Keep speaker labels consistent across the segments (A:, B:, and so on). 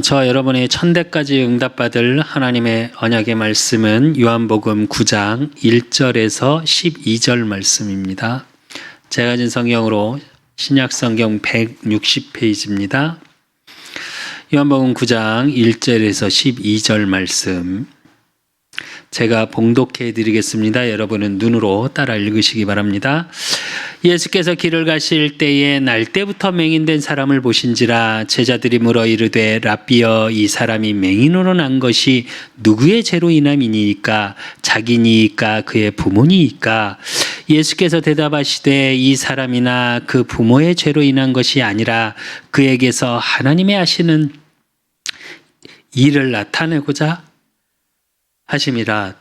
A: 저와 여러분의 천대까지 응답받을 하나님의 언약의 말씀은 요한복음 9장 1절에서 12절 말씀입니다. 제가 가진 성경으로 신약성경 160페이지입니다. 요한복음 9장 1절에서 12절 말씀 제가 봉독해 드리겠습니다. 여러분은 눈으로 따라 읽으시기 바랍니다. 예수께서 길을 가실 때에 날 때부터 맹인된 사람을 보신지라. 제자들이 물어 이르되 랍비여, 이 사람이 맹인으로 난 것이 누구의 죄로 인함이니이까? 자기니이까 그의 부모니이까? 예수께서 대답하시되 이 사람이나 그 부모의 죄로 인한 것이 아니라 그에게서 하나님의 하시는 일을 나타내고자 하심이라.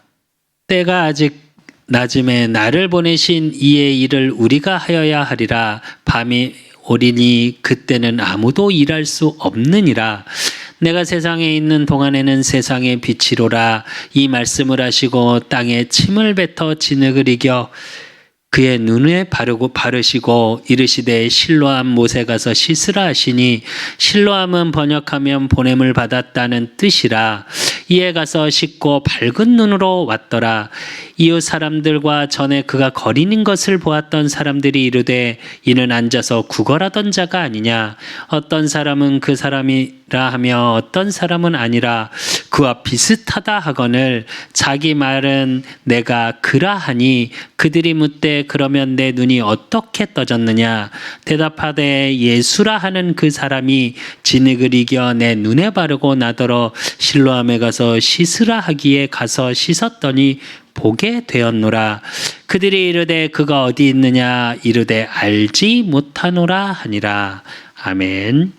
A: 때가 아직 낮음에 나를 보내신 이의 일을 우리가 하여야 하리라. 밤이 오리니 그때는 아무도 일할 수 없느니라. 내가 세상에 있는 동안에는 세상의 빛이로라. 이 말씀을 하시고 땅에 침을 뱉어 진흙을 이겨 그의 눈에 바르시고 이르시되 실로암 못에 가서 씻으라 하시니, 실로암은 번역하면 보냄을 받았다는 뜻이라. 이에 가서 씻고 밝은 눈으로 왔더라. 이웃 사람들과 전에 그가 거리는 것을 보았던 사람들이 이르되 이는 앉아서 구걸하던 자가 아니냐? 어떤 사람은 그 사람이라 하며 어떤 사람은 아니라 그와 비슷하다 하거늘 자기 말은 내가 그라 하니, 그들이 묻되 그러면 내 눈이 어떻게 떠졌느냐? 대답하되 예수라 하는 그 사람이 진흙을 이겨 내 눈에 바르고 나더러 실로암에 가서 씻으라 하기에 가서 씻었더니 보게 되었노라. 그들이 이르되 그가 어디 있느냐? 이르되 알지 못하노라 하니라. 아멘.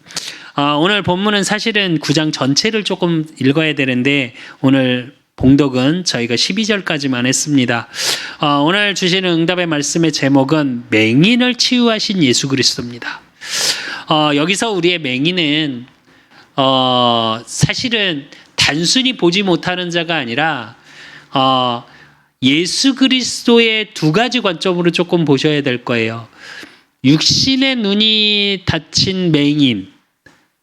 A: 오늘 본문은 사실은 9장 전체를 조금 읽어야 되는데 오늘 봉독은 저희가 12절까지만 했습니다. 오늘 주시는 응답의 말씀의 제목은 맹인을 치유하신 예수 그리스도입니다. 여기서 우리의 맹인은 사실은 단순히 보지 못하는 자가 아니라 예수 그리스도의 두 가지 관점으로 조금 보셔야 될 거예요. 육신의 눈이 닫힌 맹인,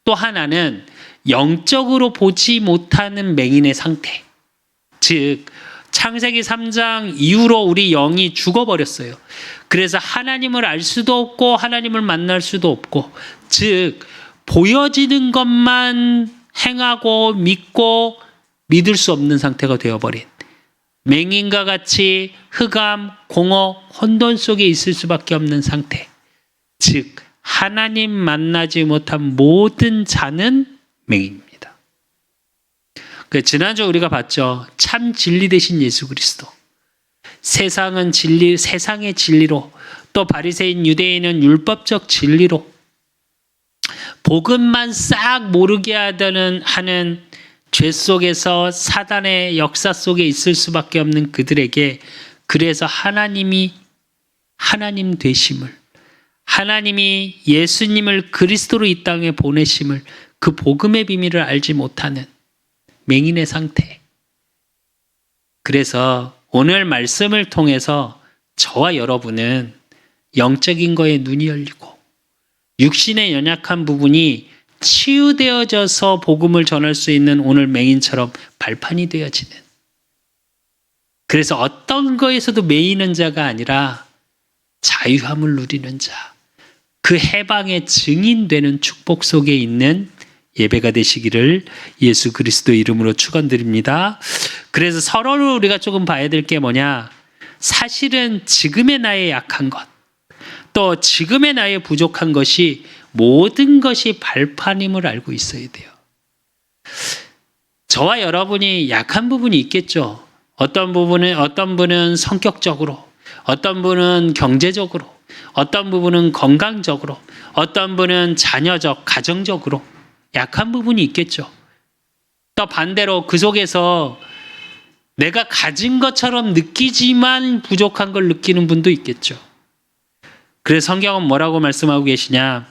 A: 또 하나는 영적으로 보지 못하는 맹인의 상태. 즉 창세기 3장 이후로 우리 영이 죽어버렸어요. 그래서 하나님을 알 수도 없고 하나님을 만날 수도 없고, 즉 보여지는 것만 행하고 믿고 믿을 수 없는 상태가 되어버린 맹인과 같이 흑암, 공허, 혼돈 속에 있을 수밖에 없는 상태. 즉 하나님 만나지 못한 모든 자는 맹인입니다. 지난주 우리가 봤죠. 참 진리 되신 예수 그리스도. 세상은 진리, 세상의 진리로, 또 바리새인 유대인은 율법적 진리로 복음만 싹 모르게 하는 죄 속에서 사단의 역사 속에 있을 수밖에 없는 그들에게, 그래서 하나님이 하나님 되심을, 하나님이 예수님을 그리스도로 이 땅에 보내심을, 그 복음의 비밀을 알지 못하는 맹인의 상태. 그래서 오늘 말씀을 통해서 저와 여러분은 영적인 거에 눈이 열리고 육신의 연약한 부분이 치유되어져서 복음을 전할 수 있는 오늘 맹인처럼 발판이 되어지는, 그래서 어떤 거에서도 매이는 자가 아니라 자유함을 누리는 자, 그 해방의 증인되는 축복 속에 있는 예배가 되시기를 예수 그리스도 이름으로 축원드립니다. 그래서 서로를 우리가 조금 봐야 될 게 뭐냐? 사실은 지금의 나의 약한 것, 또 지금의 나의 부족한 것이 모든 것이 발판임을 알고 있어야 돼요. 저와 여러분이 약한 부분이 있겠죠. 어떤 분은 성격적으로, 어떤 분은 경제적으로, 어떤 부분은 건강적으로, 어떤 분은 자녀적, 가정적으로 약한 부분이 있겠죠. 또 반대로 그 속에서 내가 가진 것처럼 느끼지만 부족한 걸 느끼는 분도 있겠죠. 그래서 성경은 뭐라고 말씀하고 계시냐?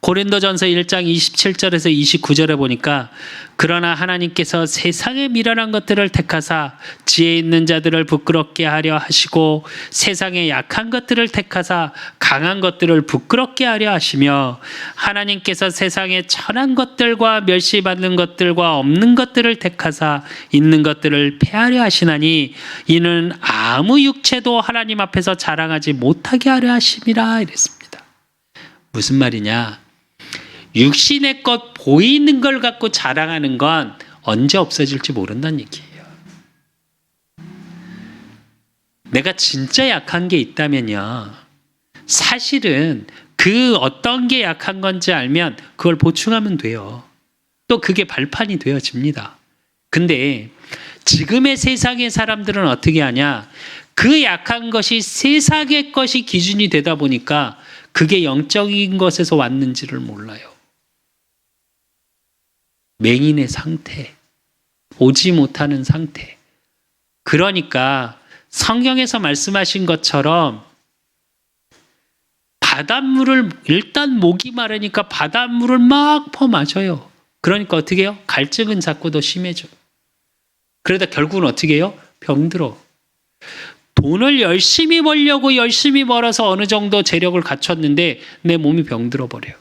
A: 고린도전서 1장 27절에서 29절에 보니까 그러나 하나님께서 세상의 미련한 것들을 택하사 지혜 있는 자들을 부끄럽게 하려 하시고 세상의 약한 것들을 택하사 강한 것들을 부끄럽게 하려 하시며 하나님께서 세상의 천한 것들과 멸시받는 것들과 없는 것들을 택하사 있는 것들을 폐하려 하시나니 이는 아무 육체도 하나님 앞에서 자랑하지 못하게 하려 하심이라 이랬습니다. 무슨 말이냐? 육신의 것 보이는 걸 갖고 자랑하는 건 언제 없어질지 모른다는 얘기예요. 내가 진짜 약한 게 있다면요, 사실은 그 어떤 게 약한 건지 알면 그걸 보충하면 돼요. 또 그게 발판이 되어집니다. 근데 지금의 세상의 사람들은 어떻게 하냐? 그 약한 것이 세상의 것이 기준이 되다 보니까 그게 영적인 것에서 왔는지를 몰라요. 맹인의 상태, 보지 못하는 상태. 그러니까 성경에서 말씀하신 것처럼 바닷물을, 일단 목이 마르니까 바닷물을 막 퍼마셔요. 그러니까 어떻게 해요? 갈증은 자꾸 더 심해져. 그러다 결국은 어떻게 해요? 병들어. 돈을 열심히 벌려고 열심히 벌어서 어느 정도 재력을 갖췄는데 내 몸이 병들어 버려요.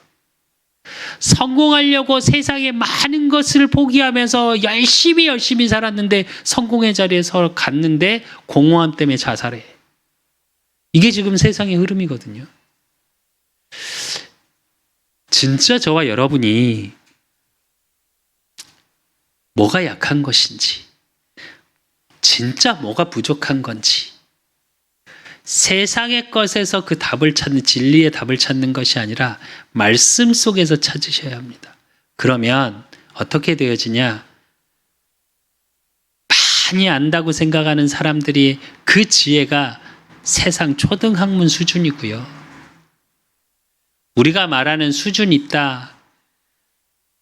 A: 성공하려고 세상의 많은 것을 포기하면서 열심히 살았는데 성공의 자리에서 갔는데 공허함 때문에 자살해. 이게 지금 세상의 흐름이거든요. 진짜 저와 여러분이 뭐가 약한 것인지, 진짜 뭐가 부족한 건지, 세상의 것에서 그 답을 찾는, 진리의 답을 찾는 것이 아니라 말씀 속에서 찾으셔야 합니다. 그러면 어떻게 되어지냐? 많이 안다고 생각하는 사람들이 그 지혜가 세상 초등학문 수준이고요. 우리가 말하는 수준 있다.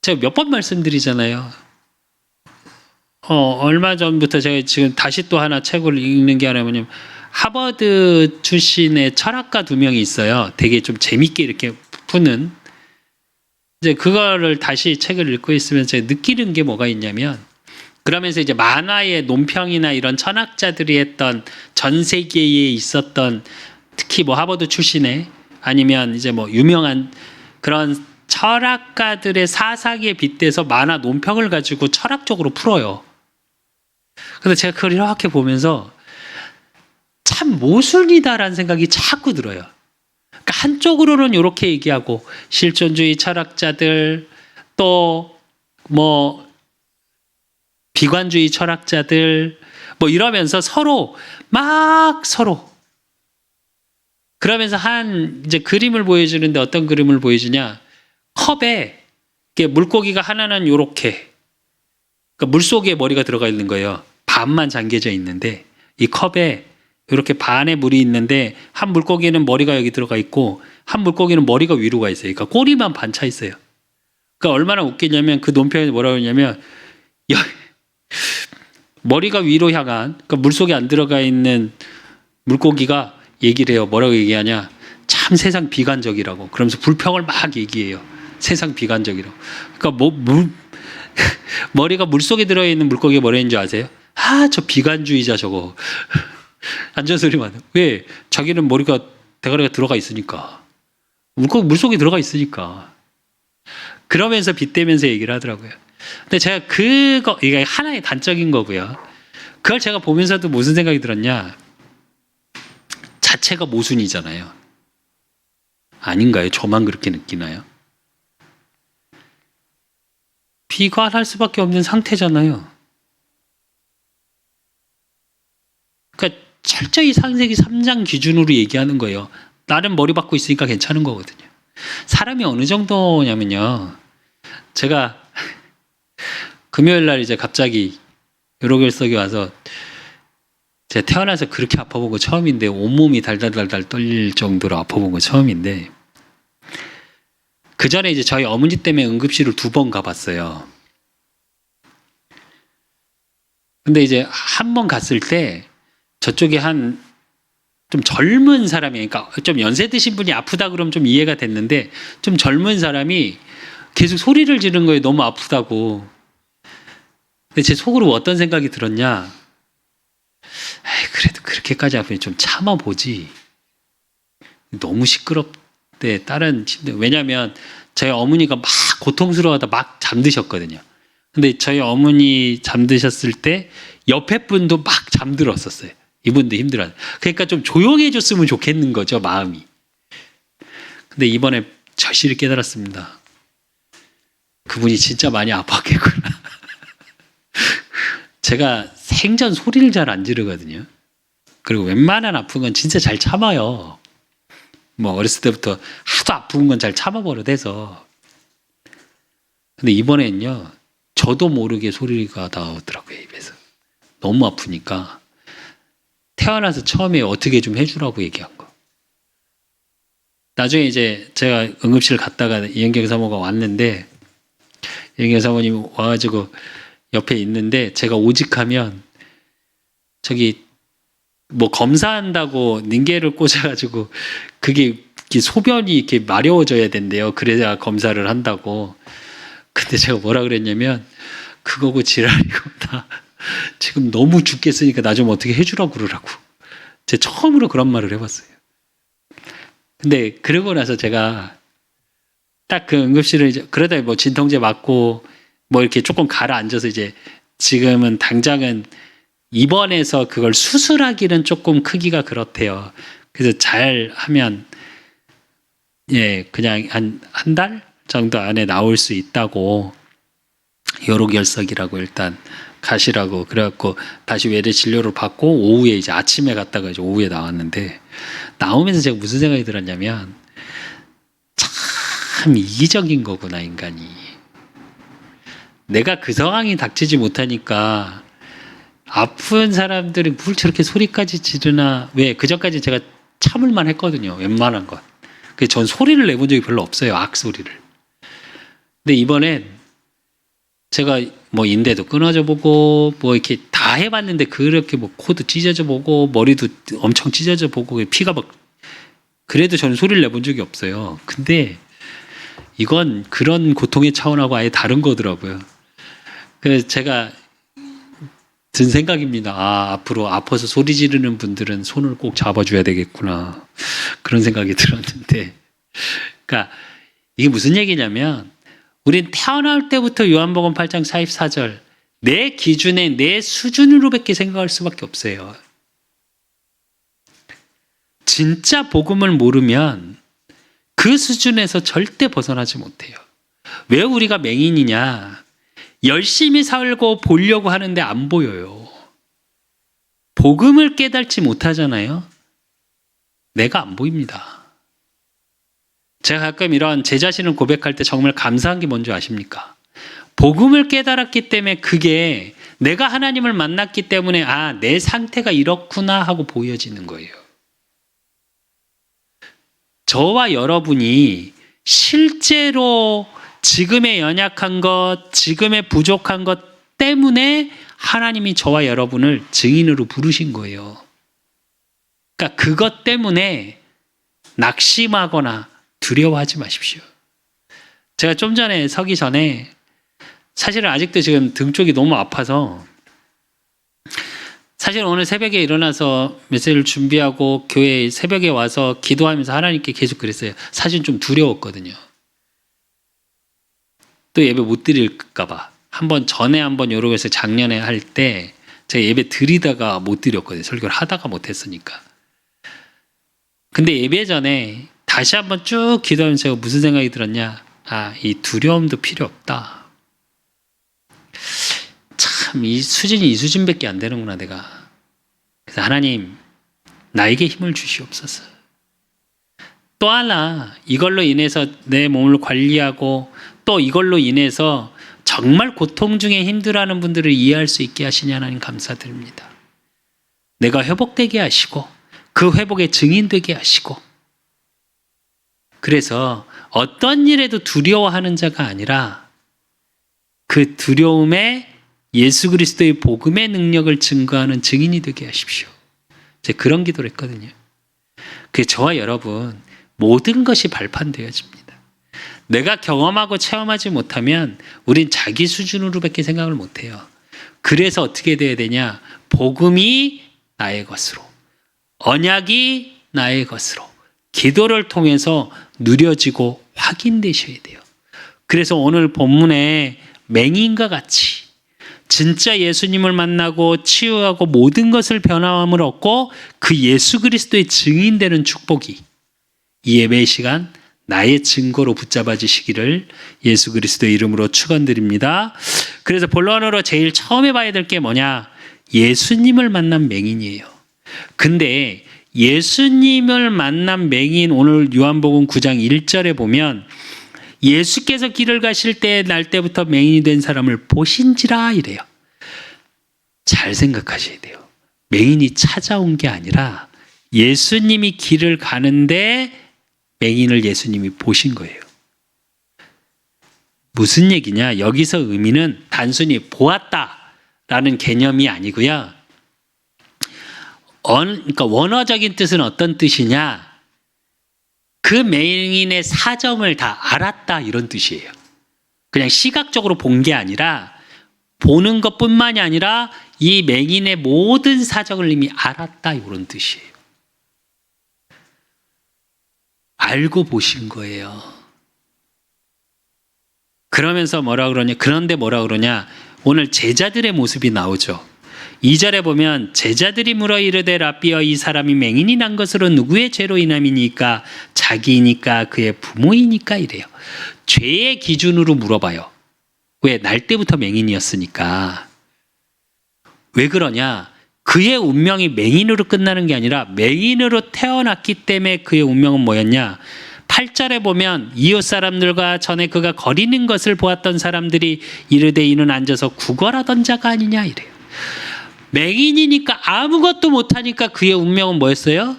A: 제가 몇 번 말씀드리잖아요. 얼마 전부터 제가 지금 다시 또 하나 책을 읽는 게 뭐냐면 하버드 출신의 철학가 2명이 있어요. 되게 좀 재밌게 이렇게 푸는. 이제 그거를 다시 책을 읽고 있으면 제가 느끼는 게 뭐가 있냐면, 그러면서 이제 만화의 논평이나 이런 철학자들이 했던 전 세계에 있었던, 특히 뭐 하버드 출신의 아니면 이제 뭐 유명한 그런 철학가들의 사상에 빗대서 만화 논평을 가지고 철학적으로 풀어요. 그래서 제가 그걸 이렇게 보면서 참 모순이다라는 생각이 자꾸 들어요. 그러니까 한쪽으로는 이렇게 얘기하고 실존주의 철학자들, 또 뭐 비관주의 철학자들 뭐 이러면서 서로 그러면서 이제 그림을 보여주는데 어떤 그림을 보여주냐? 컵에 물고기가 하나는 요렇게, 그러니까 물속에 머리가 들어가 있는 거예요. 반만 잠겨져 있는데 이 컵에 이렇게 반의 물이 있는데 한 물고기는 머리가 여기 들어가 있고 한 물고기는 머리가 위로 가 있어요. 그러니까 꼬리만 반차 있어요. 그러니까 얼마나 웃기냐면 그 논평에 뭐라고 하냐면 머리가 위로 향한, 그러니까 물속에 안 들어가 있는 물고기가 얘기를 해요. 뭐라고 얘기하냐? 참 세상 비관적이라고. 그러면서 불평을 막 얘기해요. 세상 비관적이라고. 그러니까 머리가 물속에 들어있는 물고기가 뭐라는 줄 아세요? 저 비관주의자 저거. 안전소리만. 왜? 자기는 대가리가 들어가 있으니까. 물속에 들어가 있으니까. 그러면서 빗대면서 얘기를 하더라고요. 근데 제가 이게 하나의 단적인 거고요. 그걸 제가 보면서도 무슨 생각이 들었냐? 자체가 모순이잖아요. 아닌가요? 저만 그렇게 느끼나요? 비관할 수밖에 없는 상태잖아요. 그러니까 철저히 창세기 3장 기준으로 얘기하는 거예요. 나는 머리 받고 있으니까 괜찮은 거거든요. 사람이 어느 정도냐면요. 제가 금요일 날 이제 갑자기 요로결석이 와서 제가 태어나서 그렇게 아파본 거 처음인데, 온몸이 달달달달 떨릴 정도로 아파본 거 처음인데, 그 전에 이제 저희 어머니 때문에 응급실을 2번 가봤어요. 근데 이제 한 번 갔을 때 저쪽에 한 좀 젊은 사람이, 그러니까 좀 연세 드신 분이 아프다 그러면 좀 이해가 됐는데, 좀 젊은 사람이 계속 소리를 지르는 거예요. 너무 아프다고. 근데 제 속으로 어떤 생각이 들었냐? 에이, 그래도 그렇게까지 아프니 좀 참아보지. 너무 시끄럽대. 다른 침대. 왜냐면 저희 어머니가 막 고통스러워하다 막 잠드셨거든요. 근데 저희 어머니 잠드셨을 때 옆에 분도 막 잠들었었어요. 이분도 힘들어요. 그러니까 좀 조용해 줬으면 좋겠는 거죠, 마음이. 근데 이번에 절실히 깨달았습니다. 그분이 진짜 많이 아팠겠구나. 제가 생전 소리를 잘 안 지르거든요. 그리고 웬만한 아픈 건 진짜 잘 참아요. 뭐 어렸을 때부터 하도 아픈 건 잘 참아버릇해서. 근데 이번에는요, 저도 모르게 소리가 나오더라고요, 입에서. 너무 아프니까 태어나서 처음에 어떻게 좀 해주라고 얘기한 거. 나중에 이제 제가 응급실 갔다가 이현경 사모가 왔는데, 이현경 사모님 와가지고 옆에 있는데, 제가 오직하면 저기 뭐 검사한다고 닌게를 꽂아가지고 그게 소변이 이렇게 마려워져야 된대요. 그래야 검사를 한다고. 근데 제가 뭐라 그랬냐면, 그거고 지랄이고 나 지금 너무 죽겠으니까 나 좀 어떻게 해주라고 그러라고. 제가 처음으로 그런 말을 해봤어요. 근데 그러고 나서 제가 딱 그 응급실을 이제 그러다 뭐 진통제 맞고 뭐 이렇게 조금 가라앉아서 이제 지금은 당장은 입원해서 그걸 수술하기는 조금 크기가 그렇대요. 그래서 잘 하면 예, 그냥 한 달 정도 안에 나올 수 있다고, 요로결석이라고 일단 가시라고 그래갖고 다시 외래 진료를 받고 오후에 이제 아침에 갔다가 이제 오후에 나왔는데, 나오면서 제가 무슨 생각이 들었냐면, 참 이기적인 거구나, 인간이. 내가 그 상황이 닥치지 못하니까 아픈 사람들이 뭘 저렇게 소리까지 지르나. 왜 그전까지 제가 참을만 했거든요, 웬만한 건. 그래서 전 소리를 내본 적이 별로 없어요, 악소리를. 근데 이번엔 제가 뭐 인대도 끊어져 보고 뭐 이렇게 다 해봤는데, 그렇게 뭐 코도 찢어져 보고 머리도 엄청 찢어져 보고 피가 막, 그래도 저는 소리를 내본 적이 없어요. 근데 이건 그런 고통의 차원하고 아예 다른 거더라고요. 그래서 제가 든 생각입니다. 아, 앞으로 아파서 소리 지르는 분들은 손을 꼭 잡아줘야 되겠구나. 그런 생각이 들었는데, 그러니까 이게 무슨 얘기냐면, 우린 태어날 때부터 요한복음 8장 44절, 내 기준에 내 수준으로밖에 생각할 수밖에 없어요. 진짜 복음을 모르면 그 수준에서 절대 벗어나지 못해요. 왜 우리가 맹인이냐? 열심히 살고 보려고 하는데 안 보여요. 복음을 깨닫지 못하잖아요. 내가 안 보입니다. 제가 가끔 이런 제 자신을 고백할 때 정말 감사한 게 뭔지 아십니까? 복음을 깨달았기 때문에, 그게 내가 하나님을 만났기 때문에 아, 내 상태가 이렇구나 하고 보여지는 거예요. 저와 여러분이 실제로 지금의 연약한 것, 지금의 부족한 것 때문에 하나님이 저와 여러분을 증인으로 부르신 거예요. 그러니까 그것 때문에 낙심하거나 두려워하지 마십시오. 제가 좀 전에 서기 전에, 사실은 아직도 지금 등 쪽이 너무 아파서, 사실 오늘 새벽에 일어나서 메시지를 준비하고 교회 새벽에 와서 기도하면서 하나님께 계속 그랬어요. 사실 좀 두려웠거든요. 또 예배 못 드릴까 봐. 전에 한번 요러고해서 작년에 할 때 제가 예배 드리다가 못 드렸거든요. 설교를 하다가 못 했으니까. 근데 예배 전에 다시 한번 쭉 기도하면서 제가 무슨 생각이 들었냐? 아, 이 두려움도 필요 없다. 참, 이 수준이 이 수준밖에 안 되는구나, 내가. 그래서 하나님, 나에게 힘을 주시옵소서. 또 하나, 이걸로 인해서 내 몸을 관리하고 또 이걸로 인해서 정말 고통 중에 힘들어하는 분들을 이해할 수 있게 하시니 하나님 감사드립니다. 내가 회복되게 하시고 그 회복의 증인 되게 하시고, 그래서 어떤 일에도 두려워하는 자가 아니라 그 두려움에 예수 그리스도의 복음의 능력을 증거하는 증인이 되게 하십시오. 제가 그런 기도를 했거든요. 그 저와 여러분 모든 것이 발판되어집니다. 내가 경험하고 체험하지 못하면 우린 자기 수준으로밖에 생각을 못해요. 그래서 어떻게 돼야 되냐? 복음이 나의 것으로, 언약이 나의 것으로, 기도를 통해서 누려지고 확인되셔야 돼요. 그래서 오늘 본문에 맹인과 같이 진짜 예수님을 만나고 치유하고 모든 것을 변화함을 얻고 그 예수 그리스도의 증인되는 축복이 이 예배의 시간 나의 증거로 붙잡아지시기를 예수 그리스도의 이름으로 축원드립니다. 그래서 본론으로 제일 처음에 봐야 될 게 뭐냐? 예수님을 만난 맹인이에요. 근데 예수님을 만난 맹인, 오늘 요한복음 9장 1절에 보면 예수께서 길을 가실 때 날 때부터 맹인이 된 사람을 보신지라 이래요. 잘 생각하셔야 돼요. 맹인이 찾아온 게 아니라 예수님이 길을 가는데 맹인을 예수님이 보신 거예요. 무슨 얘기냐? 여기서 의미는 단순히 보았다라는 개념이 아니고요. 그러니까 원어적인 뜻은 어떤 뜻이냐? 그 맹인의 사정을 다 알았다 이런 뜻이에요. 그냥 시각적으로 본 게 아니라 보는 것뿐만이 아니라 이 맹인의 모든 사정을 이미 알았다 이런 뜻이에요. 알고 보신 거예요. 그러면서 뭐라 그러냐? 그런데 뭐라 그러냐? 오늘 제자들의 모습이 나오죠. 2절에 보면 제자들이 물어 이르되 라삐여 이 사람이 맹인이 난 것으로 누구의 죄로 인함이니까 자기이니까 그의 부모이니까 이래요. 죄의 기준으로 물어봐요. 왜? 날 때부터 맹인이었으니까. 왜 그러냐? 그의 운명이 맹인으로 끝나는 게 아니라 맹인으로 태어났기 때문에 그의 운명은 뭐였냐? 8절에 보면 이웃 사람들과 전에 그가 거리는 것을 보았던 사람들이 이르되 이는 앉아서 구걸하던 자가 아니냐 이래요. 맹인이니까 아무것도 못하니까 그의 운명은 뭐였어요?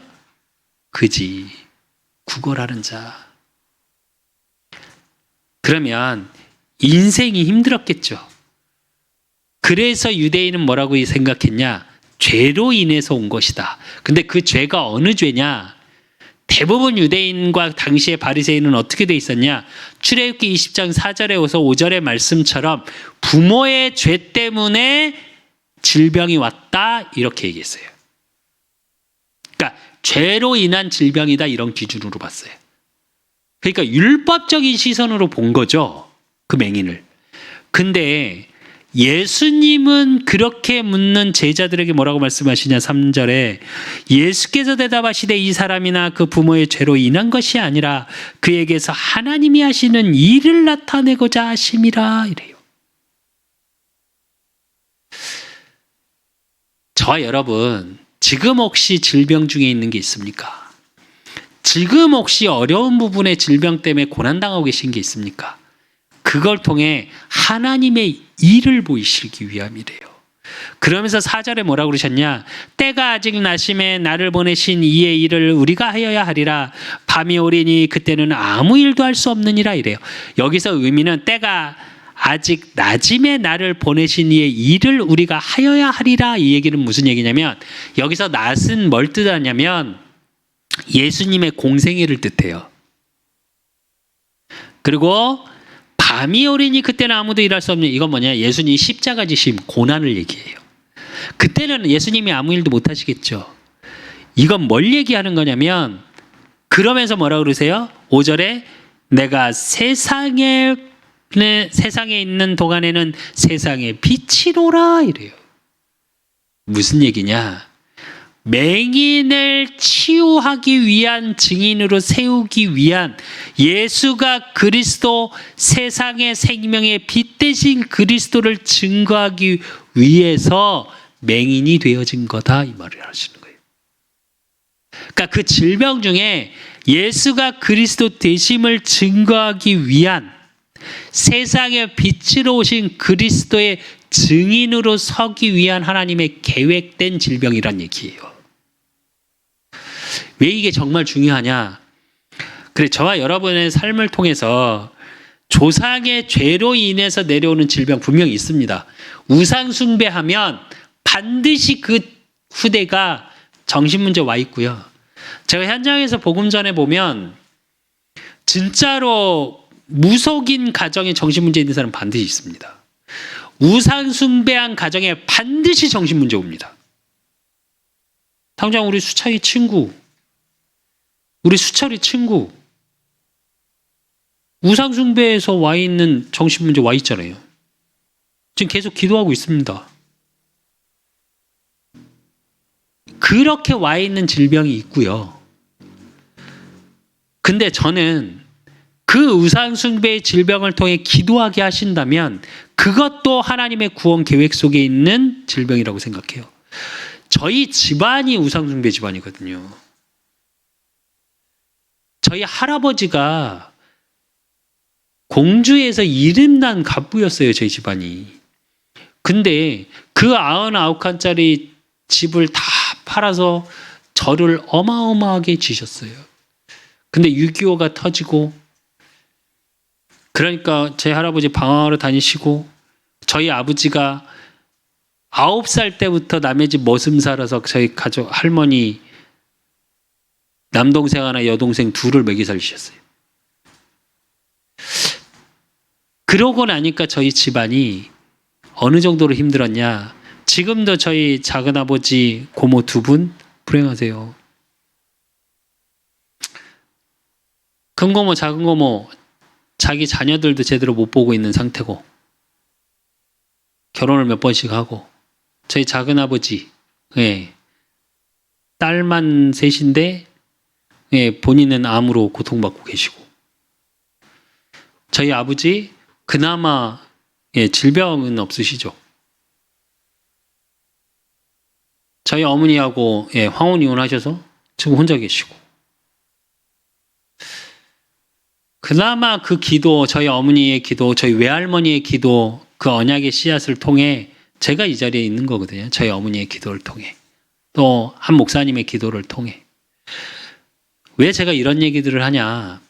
A: 그지, 구걸하는 자. 그러면 인생이 힘들었겠죠. 그래서 유대인은 뭐라고 생각했냐? 죄로 인해서 온 것이다. 근데 그 죄가 어느 죄냐? 대부분 유대인과 당시의 바리새인은 어떻게 돼 있었냐? 출애굽기 20장 4절에서 5절의 말씀처럼 부모의 죄 때문에 질병이 왔다 이렇게 얘기했어요. 그러니까 죄로 인한 질병이다 이런 기준으로 봤어요. 그러니까 율법적인 시선으로 본 거죠. 그 맹인을. 근데 예수님은 그렇게 묻는 제자들에게 뭐라고 말씀하시냐? 3절에 예수께서 대답하시되 이 사람이나 그 부모의 죄로 인한 것이 아니라 그에게서 하나님이 하시는 일을 나타내고자 하심이라 이래요. 저와 여러분 지금 혹시 질병 중에 있는 게 있습니까? 지금 혹시 어려운 부분의 질병 때문에 고난당하고 계신 게 있습니까? 그걸 통해 하나님의 일을 보이시기 위함이래요. 그러면서 4절에 뭐라고 그러셨냐? 때가 아직 나심에 나를 보내신 이의 일을 우리가 하여야 하리라. 밤이 오리니 그때는 아무 일도 할 수 없느니라 이래요. 여기서 의미는 때가 아직 낮임에 나를 보내신 이의 일을 우리가 하여야 하리라 이 얘기는 무슨 얘기냐면 여기서 낮은 뭘 뜻하냐면 예수님의 공생애를 뜻해요. 그리고 밤이 오리니 그때는 아무도 일할 수 없는 이건 뭐냐? 예수님이 십자가 지심 고난을 얘기해요. 그때는 예수님이 아무 일도 못 하시겠죠. 이건 뭘 얘기하는 거냐면 그러면서 뭐라고 그러세요? 5절에 내가 세상에 있는 동안에는 세상의 빛이로라 이래요. 무슨 얘기냐? 맹인을 치유하기 위한 증인으로 세우기 위한 예수가 그리스도 세상의 생명의 빛 대신 그리스도를 증거하기 위해서 맹인이 되어진 거다 이 말을 하시는 거예요. 그러니까 그 질병 중에 예수가 그리스도 되심을 증거하기 위한 세상의 빛으로 오신 그리스도의 증인으로 서기 위한 하나님의 계획된 질병이란 얘기예요. 왜 이게 정말 중요하냐? 그래 저와 여러분의 삶을 통해서 조상의 죄로 인해서 내려오는 질병 분명히 있습니다. 우상 숭배하면 반드시 그 후대가 정신문제 와 있고요. 제가 현장에서 복음 전해 보면 진짜로 무속인 가정에 정신문제 있는 사람 반드시 있습니다. 우상 숭배한 가정에 반드시 정신문제 옵니다. 당장 우리 수철이 친구, 우상 숭배에서 와 있는 정신문제 와 있잖아요. 지금 계속 기도하고 있습니다. 그렇게 와 있는 질병이 있고요. 근데 저는 그 우상숭배의 질병을 통해 기도하게 하신다면 그것도 하나님의 구원 계획 속에 있는 질병이라고 생각해요. 저희 집안이 우상숭배 집안이거든요. 저희 할아버지가 공주에서 이름난 갑부였어요, 저희 집안이. 근데 그 99칸짜리 집을 다 팔아서 저를 어마어마하게 지셨어요. 근데 6.25가 터지고, 그러니까 제 할아버지 방황하러 다니시고, 저희 아버지가 9살 때부터 남의 집 머슴 살아서 저희 가족 할머니 남동생 하나 여동생 둘을 먹이 살리셨어요. 그러고 나니까 저희 집안이 어느 정도로 힘들었냐. 지금도 저희 작은아버지 고모 2분 불행하세요. 큰고모 작은고모 자기 자녀들도 제대로 못 보고 있는 상태고 결혼을 몇 번씩 하고, 저희 작은아버지 딸만 셋인데 본인은 암으로 고통받고 계시고, 저희 아버지 그나마 질병은 없으시죠. 저희 어머니하고 황혼 이혼하셔서 지금 혼자 계시고, 그나마 그 기도, 저희 어머니의 기도, 저희 외할머니의 기도, 그 언약의 씨앗을 통해 제가 이 자리에 있는 거거든요. 저희 어머니의 기도를 통해, 또 한 목사님의 기도를 통해. 왜 제가 이런 얘기들을 하냐.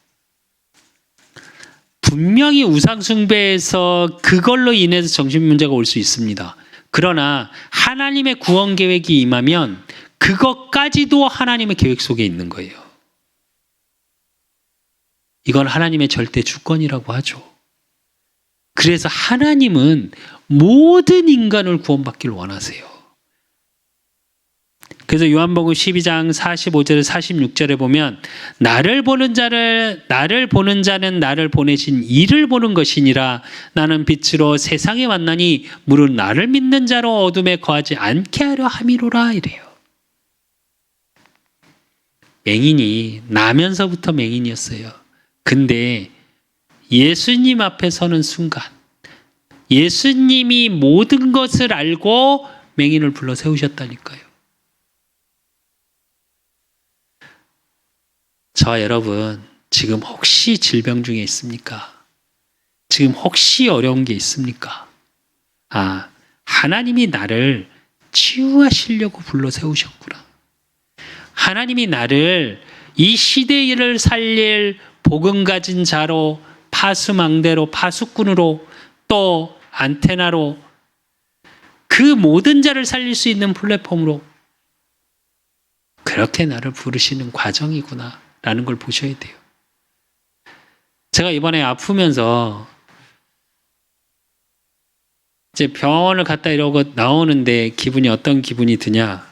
A: 분명히 우상숭배에서 그걸로 인해서 정신문제가 올 수 있습니다. 그러나 하나님의 구원 계획이 임하면 그것까지도 하나님의 계획 속에 있는 거예요. 이건 하나님의 절대 주권이라고 하죠. 그래서 하나님은 모든 인간을 구원받기를 원하세요. 그래서 요한복음 12장 45절 46절에 보면 나를 보는 자는 나를 보내신 이를 보는 것이니라. 나는 빛으로 세상에 왔나니 무릇 나를 믿는 자로 어둠에 거하지 않게 하려 함이로라 이래요. 맹인이 나면서부터 맹인이었어요. 근데 예수님 앞에 서는 순간 예수님이 모든 것을 알고 맹인을 불러 세우셨다니까요. 저와 여러분, 지금 혹시 질병 중에 있습니까? 지금 혹시 어려운 게 있습니까? 하나님이 나를 치유하시려고 불러 세우셨구나. 하나님이 나를 이 시대를 살릴 복음 가진 자로, 파수망대로, 파수꾼으로, 또 안테나로, 그 모든 자를 살릴 수 있는 플랫폼으로 그렇게 나를 부르시는 과정이구나 라는 걸 보셔야 돼요. 제가 이번에 아프면서 이제 병원을 갔다 이러고 나오는데 기분이 어떤 기분이 드냐?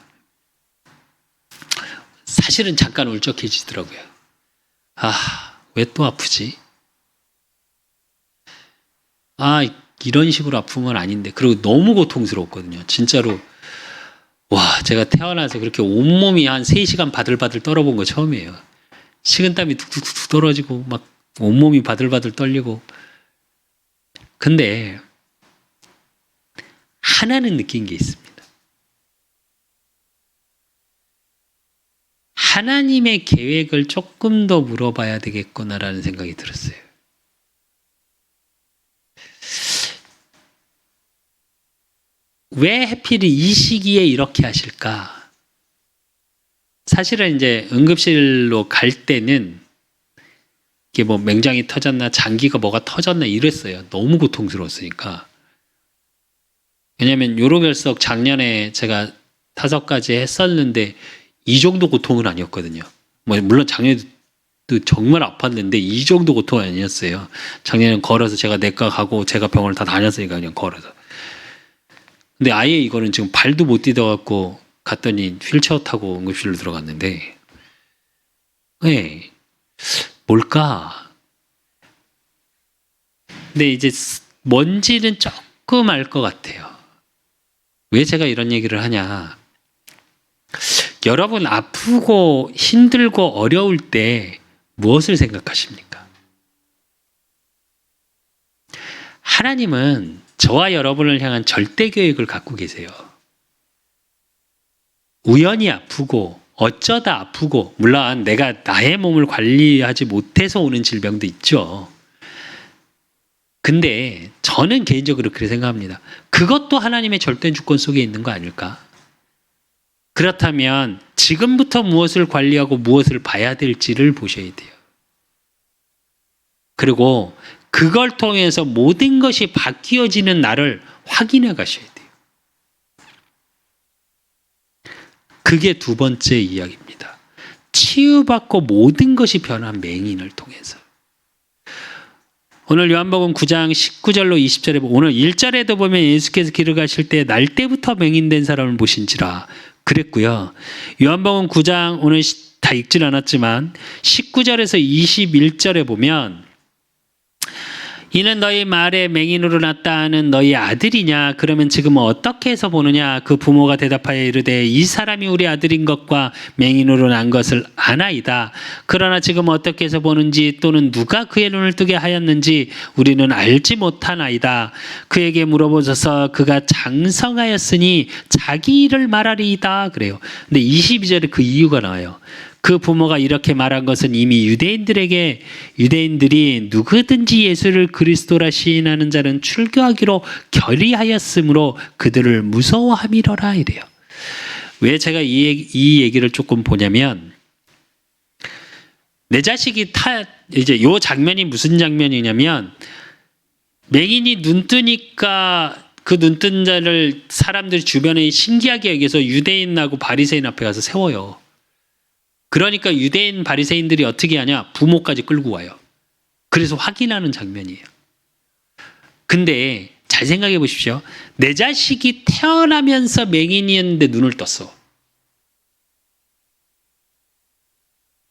A: 사실은 잠깐 울적해지더라고요. 왜 또 아프지? 이런 식으로 아픈 건 아닌데. 그리고 너무 고통스러웠거든요. 진짜로. 제가 태어나서 그렇게 온몸이 한 3시간 바들바들 떨어본 거 처음이에요. 식은땀이 툭툭툭 떨어지고 막 온몸이 바들바들 떨리고. 근데 하나는 느낀 게 있습니다. 하나님의 계획을 조금 더 물어봐야 되겠구나라는 생각이 들었어요. 왜 하필 이 시기에 이렇게 하실까? 사실은 이제 응급실로 갈 때는 이게 뭐 맹장이 터졌나 장기가 뭐가 터졌나 이랬어요. 너무 고통스러웠으니까. 왜냐하면 요로결석 작년에 제가 5가지 했었는데 이 정도 고통은 아니었거든요. 뭐 물론 작년에도 정말 아팠는데 이 정도 고통은 아니었어요. 작년에는 걸어서 제가 내과 가고 제가 병원을 다 다녔으니까 그냥 걸어서. 근데 아예 이거는 지금 발도 못 디뎌갖고 갔더니 휠체어 타고 응급실로 들어갔는데, 네, 뭘까? 근데 이제 뭔지는 조금 알 것 같아요. 왜 제가 이런 얘기를 하냐? 여러분 아프고 힘들고 어려울 때 무엇을 생각하십니까? 하나님은 저와 여러분을 향한 절대 계획을 갖고 계세요. 우연히 아프고 어쩌다 아프고, 물론 내가 나의 몸을 관리하지 못해서 오는 질병도 있죠. 근데 저는 개인적으로 그렇게 생각합니다. 그것도 하나님의 절대 주권 속에 있는 거 아닐까? 그렇다면 지금부터 무엇을 관리하고 무엇을 봐야 될지를 보셔야 돼요. 그리고 그걸 통해서 모든 것이 바뀌어지는 날을 확인해 가셔야 돼요. 그게 두 번째 이야기입니다. 치유받고 모든 것이 변한 맹인을 통해서. 오늘 요한복음 9장 19절로 20절에 오늘 1절에도 보면 예수께서 길을 가실 때 날 때부터 맹인된 사람을 보신지라 그랬고요. 요한복음 9장 오늘 다 읽질 않았지만 19절에서 21절에 보면 이는 너희 말에 맹인으로 났다 하는 너희 아들이냐? 그러면 지금 어떻게 해서 보느냐? 그 부모가 대답하여 이르되 이 사람이 우리 아들인 것과 맹인으로 난 것을 아나이다. 그러나 지금 어떻게 해서 보는지 또는 누가 그의 눈을 뜨게 하였는지 우리는 알지 못하나이다. 그에게 물어보셔서 그가 장성하였으니 자기 일을 말하리이다. 그래요. 근데 22절에 그 이유가 나와요. 그 부모가 이렇게 말한 것은 이미 유대인들이 누구든지 예수를 그리스도라 시인하는 자는 출교하기로 결의하였으므로 그들을 무서워함이로라 이래요. 왜 제가 이 얘기를 조금 보냐면, 내 자식이 이제 요 장면이 무슨 장면이냐면, 맹인이 눈 뜨니까 그 눈 뜬 자를 사람들이 주변에 신기하게 여기서 유대인하고 바리새인 앞에 가서 세워요. 그러니까 유대인 바리새인들이 어떻게 하냐? 부모까지 끌고 와요. 그래서 확인하는 장면이에요. 근데 잘 생각해 보십시오. 내 자식이 태어나면서 맹인이었는데 눈을 떴어.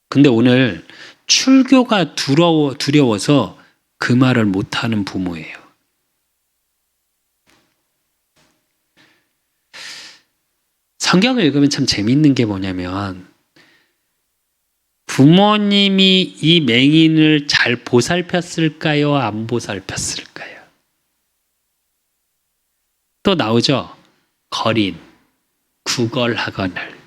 A: 근데 오늘 출교가 두려워서 그 말을 못하는 부모예요. 성경을 읽으면 참 재밌는 게 뭐냐면, 부모님이 이 맹인을 잘 보살폈을까요? 안 보살폈을까요? 또 나오죠? 거린, 구걸하거늘.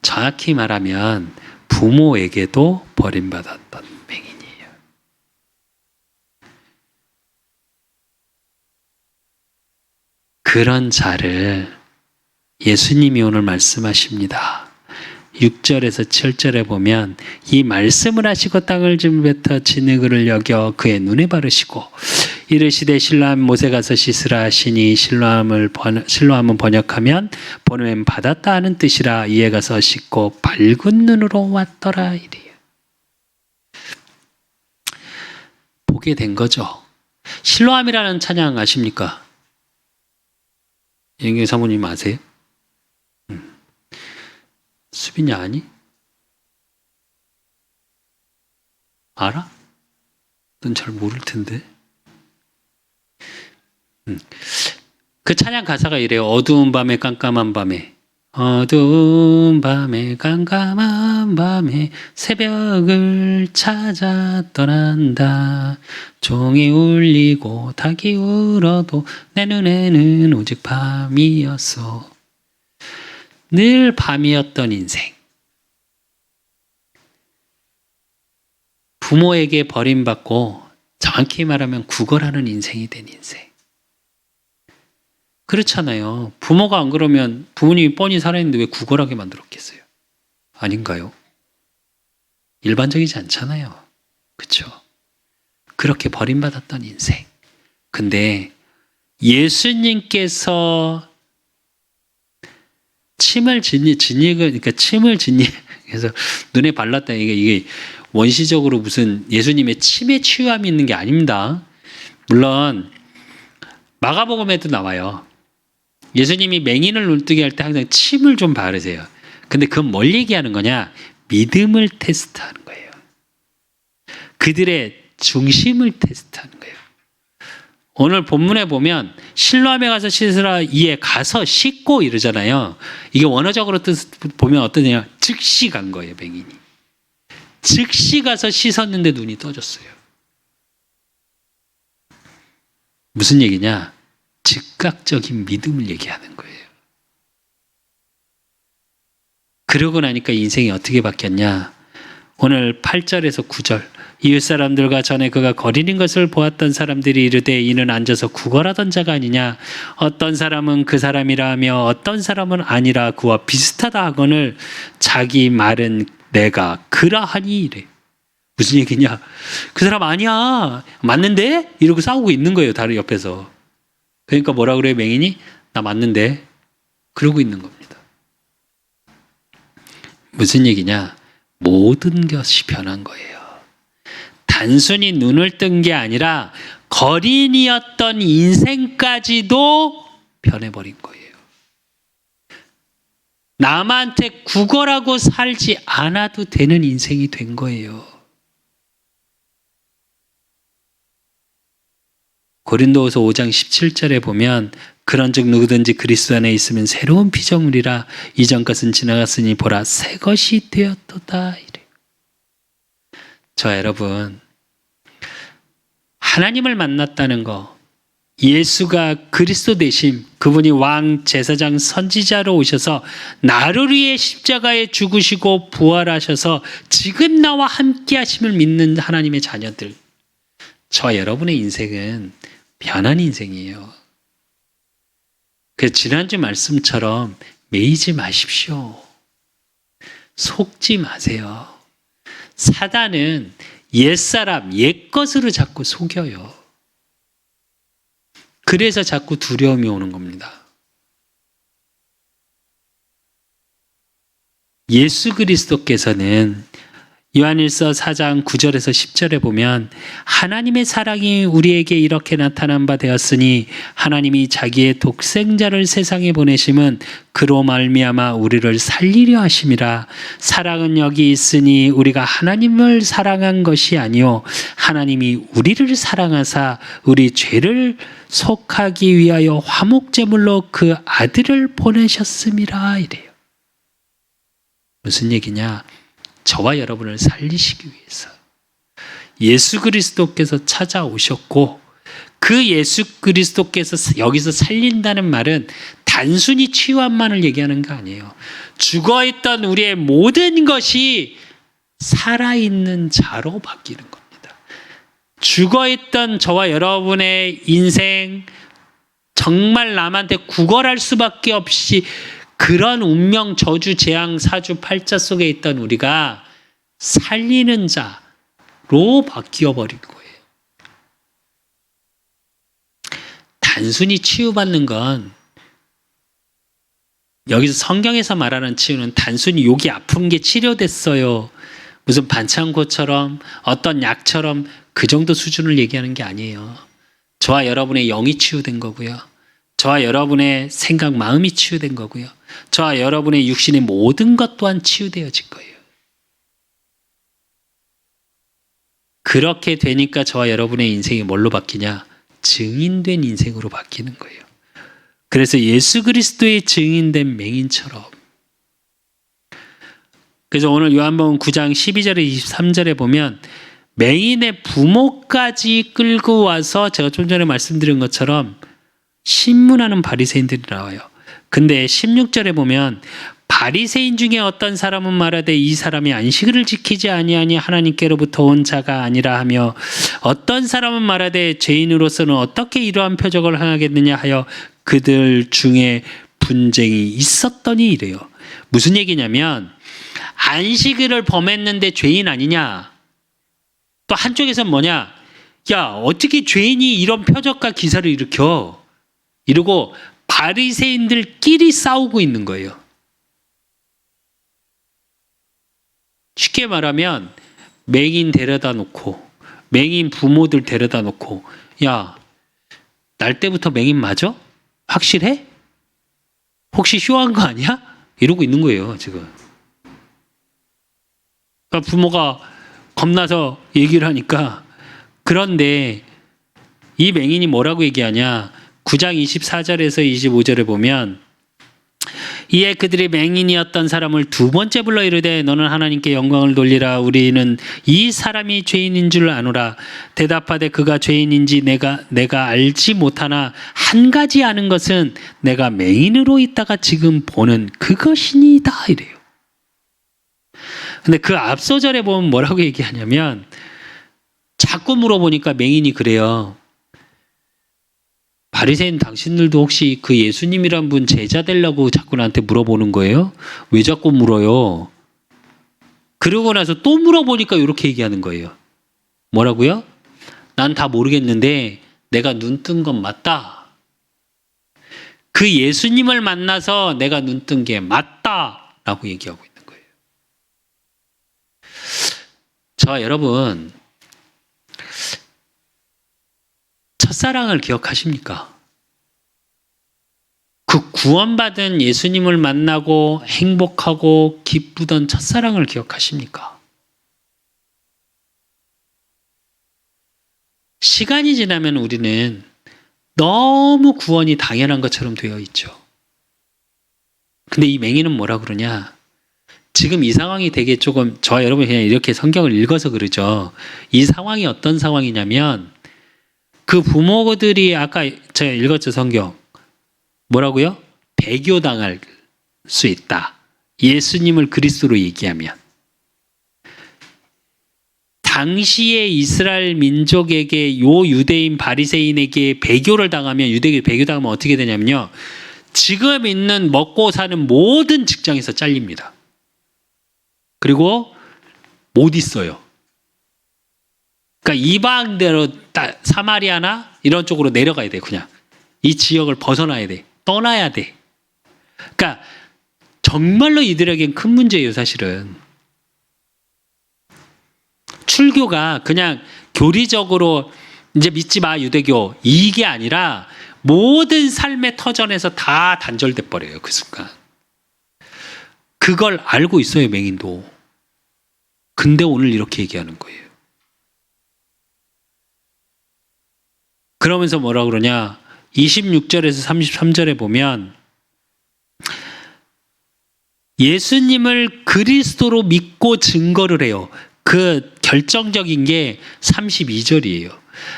A: 정확히 말하면 부모에게도 버림받았던 맹인이에요. 그런 자를 예수님이 오늘 말씀하십니다. 6절에서 7절에 보면 이 말씀을 하시고 땅을 뱉어 진흙을 여겨 그의 눈에 바르시고 이르시되 실로암 못에 가서 씻으라 하시니 실로암은 번역하면 번호엔 받았다 하는 뜻이라. 이에 가서 씻고 밝은 눈으로 왔더라 이래요. 보게 된 거죠. 실로암이라는 찬양 아십니까? 영경 사모님 아세요? 수빈이 아니? 알아? 넌 잘 모를 텐데. 그 찬양 가사가 이래요. 어두운 밤에 깜깜한 밤에, 어두운 밤에 깜깜한 밤에 새벽을 찾아 떠난다. 종이 울리고 닭이 울어도 내 눈에는 오직 밤이었어. 늘 밤이었던 인생. 부모에게 버림받고 정확히 말하면 구걸하는 인생이 된 인생. 그렇잖아요. 부모가 안 그러면 부모님이 뻔히 살아있는데 왜 구걸하게 만들었겠어요? 아닌가요? 일반적이지 않잖아요. 그렇죠? 그렇게 버림받았던 인생. 근데 예수님께서 그러니까 침을 그래서 눈에 발랐다. 이게 원시적으로 무슨 예수님의 침에 치유함이 있는 게 아닙니다. 물론 마가복음에도 나와요. 예수님이 맹인을 눈뜨게 할 때 항상 침을 좀 바르세요. 근데 그건 뭘 얘기하는 거냐? 믿음을 테스트하는 거예요. 그들의 중심을 테스트하는 거예요. 오늘 본문에 보면 실로암에 가서 씻으라, 이에 가서 씻고 이러잖아요. 이게 원어적으로 뜻 보면 어떠냐? 즉시 간 거예요, 맹인이. 즉시 가서 씻었는데 눈이 떠졌어요. 무슨 얘기냐? 즉각적인 믿음을 얘기하는 거예요. 그러고 나니까 인생이 어떻게 바뀌었냐? 오늘 8절에서 9절. 이웃 사람들과 전에 그가 거리는 것을 보았던 사람들이 이르되 이는 앉아서 구걸하던 자가 아니냐? 어떤 사람은 그 사람이라 하며 어떤 사람은 아니라 그와 비슷하다 하거늘 자기 말은 내가 그라하니 이래. 무슨 얘기냐? 그 사람 아니야. 맞는데? 이러고 싸우고 있는 거예요. 다른 옆에서. 그러니까 뭐라 그래요, 맹인이? 나 맞는데? 그러고 있는 겁니다. 무슨 얘기냐? 모든 것이 변한 거예요. 단순히 눈을 뜬 게 아니라 거린이었던 인생까지도 변해버린 거예요. 남한테 구걸하고 살지 않아도 되는 인생이 된 거예요. 고린도후서 5장 17절에 보면 그런즉 누구든지 그리스도 안에 있으면 새로운 피조물이라 이전 것은 지나갔으니 보라 새 것이 되었도다 이래요. 저 여러분, 하나님을 만났다는 거, 예수가 그리스도 되심, 그분이 왕, 제사장, 선지자로 오셔서 나를 위해 십자가에 죽으시고 부활하셔서 지금 나와 함께 하심을 믿는 하나님의 자녀들, 저 여러분의 인생은 변한 인생이에요. 그래서 지난주 말씀처럼 매이지 마십시오. 속지 마세요. 사단은 옛사람, 옛것으로 자꾸 속여요. 그래서 자꾸 두려움이 오는 겁니다. 예수 그리스도께서는 요한일서 4장 9절에서 10절에 보면 하나님의 사랑이 우리에게 이렇게 나타난 바 되었으니 하나님이 자기의 독생자를 세상에 보내심은 그로 말미암아 우리를 살리려 하심이라. 사랑은 여기 있으니 우리가 하나님을 사랑한 것이 아니요 하나님이 우리를 사랑하사 우리 죄를 속하기 위하여 화목제물로 그 아들을 보내셨음이라 이래요. 무슨 얘기냐? 저와 여러분을 살리시기 위해서 예수 그리스도께서 찾아오셨고, 그 예수 그리스도께서 여기서 살린다는 말은 단순히 치유함만을 얘기하는 거 아니에요. 죽어있던 우리의 모든 것이 살아있는 자로 바뀌는 겁니다. 죽어있던 저와 여러분의 인생, 정말 남한테 구걸할 수밖에 없이 그런 운명, 저주, 재앙, 사주, 팔자 속에 있던 우리가 살리는 자로 바뀌어버린 거예요. 단순히 치유받는 건, 여기서 성경에서 말하는 치유는 단순히 여기 아픈 게 치료됐어요, 무슨 반창고처럼 어떤 약처럼 그 정도 수준을 얘기하는 게 아니에요. 저와 여러분의 영이 치유된 거고요. 저와 여러분의 생각, 마음이 치유된 거고요. 저와 여러분의 육신의 모든 것 또한 치유되어질 거예요. 그렇게 되니까 저와 여러분의 인생이 뭘로 바뀌냐? 증인된 인생으로 바뀌는 거예요. 그래서 예수 그리스도의 증인된 맹인처럼. 그래서 오늘 요한복음 9장 12절에 23절에 보면 맹인의 부모까지 끌고 와서 제가 좀 전에 말씀드린 것처럼 신문하는 바리새인들이 나와요. 근데 16절에 보면 바리새인 중에 어떤 사람은 말하되 이 사람이 안식일을 지키지 아니하니 하나님께로부터 온 자가 아니라 하며, 어떤 사람은 말하되 죄인으로서는 어떻게 이러한 표적을 행하겠느냐 하여 그들 중에 분쟁이 있었더니 이래요. 무슨 얘기냐면 안식일을 범했는데 죄인 아니냐, 또 한쪽에서는 뭐냐, 야 어떻게 죄인이 이런 표적과 기사를 일으켜, 이러고 바리새인들끼리 싸우고 있는 거예요. 쉽게 말하면 맹인 데려다 놓고 맹인 부모들 데려다 놓고 야, 날 때부터 맹인 맞아? 확실해? 혹시 쇼한 거 아니야? 이러고 있는 거예요, 지금. 그러니까 부모가 겁나서 얘기를 하니까 그런데 이 맹인이 뭐라고 얘기하냐? 9장 24절에서 25절에 보면 이에 그들이 맹인이었던 사람을 두 번째 불러 이르되 너는 하나님께 영광을 돌리라. 우리는 이 사람이 죄인인 줄 아노라. 대답하되 그가 죄인인지 내가 알지 못하나 한 가지 아는 것은 내가 맹인으로 있다가 지금 보는 그것이니이다 이래요. 근데 그 앞서절에 보면 뭐라고 얘기하냐면 자꾸 물어보니까 맹인이 그래요. 바리새인 당신들도 혹시 그 예수님이란 분 제자 되려고 자꾸 나한테 물어보는 거예요? 왜 자꾸 물어요? 그러고 나서 또 물어보니까 이렇게 얘기하는 거예요. 뭐라고요? 난 다 모르겠는데 내가 눈 뜬 건 맞다. 그 예수님을 만나서 내가 눈 뜬 게 맞다라고 얘기하고 있는 거예요. 저와 여러분, 첫사랑을 기억하십니까? 그 구원받은 예수님을 만나고 행복하고 기쁘던 첫사랑을 기억하십니까? 시간이 지나면 우리는 너무 구원이 당연한 것처럼 되어 있죠. 근데 이 맹인은 뭐라 그러냐? 지금 이 상황이 되게 조금 저와 여러분이 그냥 이렇게 성경을 읽어서 그러죠. 이 상황이 어떤 상황이냐면 그 부모들이 아까 제가 읽었죠, 성경. 뭐라고요? 배교당할 수 있다. 예수님을 그리스도로 얘기하면. 당시의 이스라엘 민족에게 요 유대인 바리새인에게 배교를 당하면 유대인에게 배교당하면 어떻게 되냐면요. 지금 있는 먹고 사는 모든 직장에서 잘립니다. 그리고 못 있어요. 그러니까 이방대로 사마리아나 이런 쪽으로 내려가야 돼. 그냥 이 지역을 벗어나야 돼. 떠나야 돼. 그러니까 정말로 이들에겐 큰 문제예요, 사실은. 출교가 그냥 교리적으로 이제 믿지 마 유대교 이게 아니라 모든 삶의 터전에서 다 단절돼 버려요, 그 순간. 그걸 알고 있어요, 맹인도. 근데 오늘 이렇게 얘기하는 거예요. 그러면서 뭐라 그러냐? 26절에서 33절에 보면 예수님을 그리스도로 믿고 증거를 해요. 그 결정적인 게 32절이에요.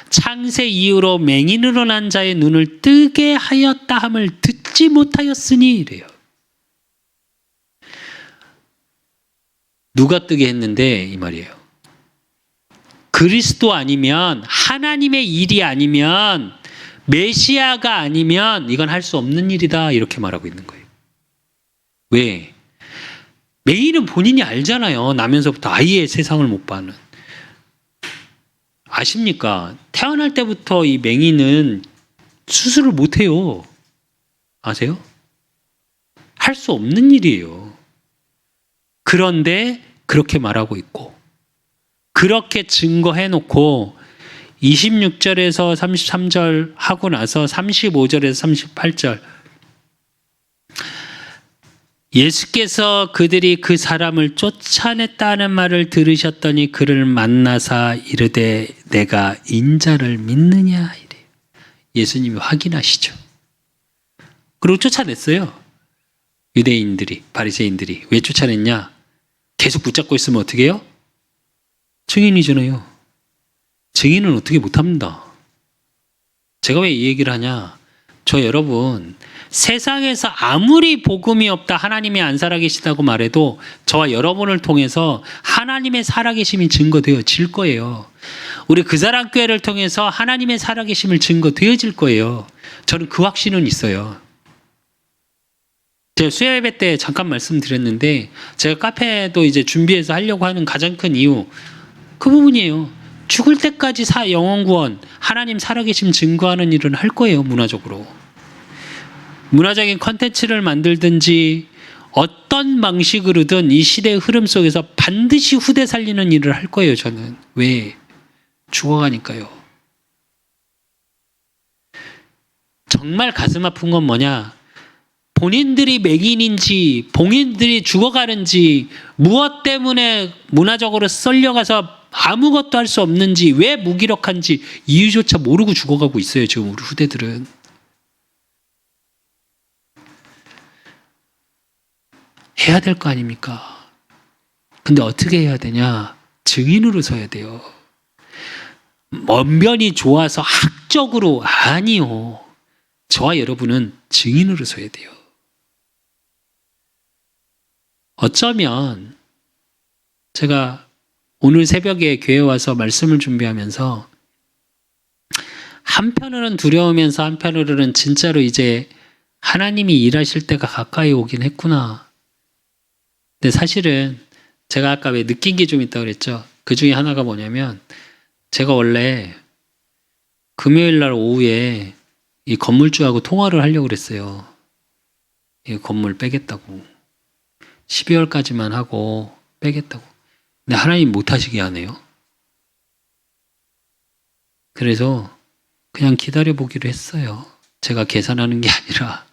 A: 창세 이후로 맹인으로 난 자의 눈을 뜨게 하였다 함을 듣지 못하였으니 이래요. 누가 뜨게 했는데 이 말이에요. 그리스도 아니면 하나님의 일이 아니면 메시아가 아니면 이건 할 수 없는 일이다 이렇게 말하고 있는 거예요. 왜? 맹인은 본인이 알잖아요. 나면서부터 아예 세상을 못 봐는. 아십니까? 태어날 때부터 이 맹인은 수술을 못 해요. 아세요? 할 수 없는 일이에요. 그런데 그렇게 말하고 있고 그렇게 증거해놓고 26절에서 33절 하고 나서 35절에서 38절 예수께서 그들이 그 사람을 쫓아냈다는 말을 들으셨더니 그를 만나사 이르되 내가 인자를 믿느냐 이래요. 예수님이 확인하시죠. 그리고 쫓아냈어요. 유대인들이 바리새인들이 왜 쫓아냈냐? 계속 붙잡고 있으면 어떻게 해요? 증인이잖아요. 증인은 어떻게 못합니다. 제가 왜 이 얘기를 하냐? 저 여러분 세상에서 아무리 복음이 없다 하나님이 안 살아계시다고 말해도 저와 여러분을 통해서 하나님의 살아계심이 증거되어질 거예요. 우리 그 사람 교회를 통해서 하나님의 살아계심을 증거되어질 거예요. 저는 그 확신은 있어요. 제가 수요 예배 때 잠깐 말씀드렸는데 제가 카페도 이제 준비해서 하려고 하는 가장 큰 이유 그 부분이에요. 죽을 때까지 영혼 구원, 하나님 살아계심 증거하는 일은 할 거예요. 문화적으로. 문화적인 컨텐츠를 만들든지 어떤 방식으로든 이 시대의 흐름 속에서 반드시 후대 살리는 일을 할 거예요, 저는. 왜? 죽어가니까요. 정말 가슴 아픈 건 뭐냐? 본인들이 맹인인지, 본인들이 죽어가는지, 무엇 때문에 문화적으로 썰려가서 아무것도 할 수 없는지, 왜 무기력한지 이유조차 모르고 죽어가고 있어요, 지금 우리 후대들은. 해야 될 거 아닙니까? 근데 어떻게 해야 되냐? 증인으로 서야 돼요. 언변이 좋아서 학적으로 아니요. 저와 여러분은 증인으로 서야 돼요. 어쩌면 제가 오늘 새벽에 교회 와서 말씀을 준비하면서 한편으로는 두려우면서 한편으로는 진짜로 이제 하나님이 일하실 때가 가까이 오긴 했구나. 근데 사실은 제가 아까 왜 느낀 게 좀 있다고 그랬죠. 그 중에 하나가 뭐냐면 제가 원래 금요일 날 오후에 이 건물주하고 통화를 하려고 그랬어요. 이 건물 빼겠다고. 12월까지만 하고 빼겠다고. 근데 하나님 못 하시게 하네요. 그래서 그냥 기다려보기로 했어요. 제가 계산하는 게 아니라.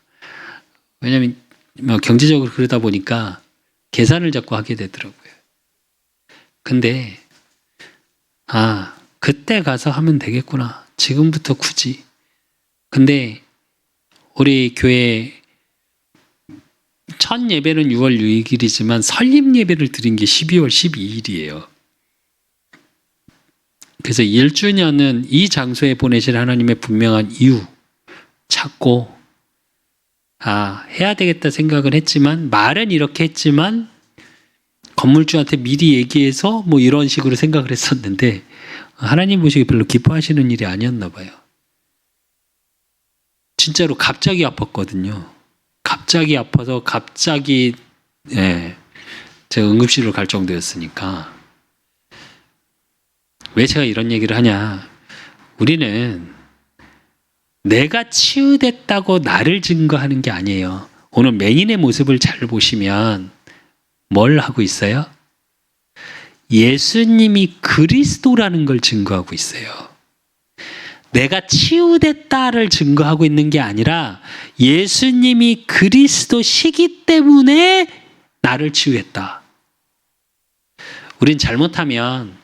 A: 왜냐면 경제적으로 그러다 보니까 계산을 자꾸 하게 되더라고요. 근데 그때 가서 하면 되겠구나. 지금부터 굳이. 근데 우리 교회 첫 예배는 6월 6일이지만 설립 예배를 드린 게 12월 12일이에요. 그래서 1주년은 이 장소에 보내실 하나님의 분명한 이유 찾고 해야 되겠다 생각을 했지만 말은 이렇게 했지만 건물주한테 미리 얘기해서 뭐 이런 식으로 생각을 했었는데 하나님 보시기 별로 기뻐하시는 일이 아니었나 봐요. 진짜로 갑자기 아팠거든요. 갑자기 아파서 갑자기 제가 응급실로 갈 정도였으니까. 왜 제가 이런 얘기를 하냐? 우리는 내가 치유됐다고 나를 증거하는 게 아니에요. 오늘 맹인의 모습을 잘 보시면 뭘 하고 있어요? 예수님이 그리스도라는 걸 증거하고 있어요. 내가 치유됐다를 증거하고 있는 게 아니라 예수님이 그리스도시기 때문에 나를 치유했다. 우린 잘못하면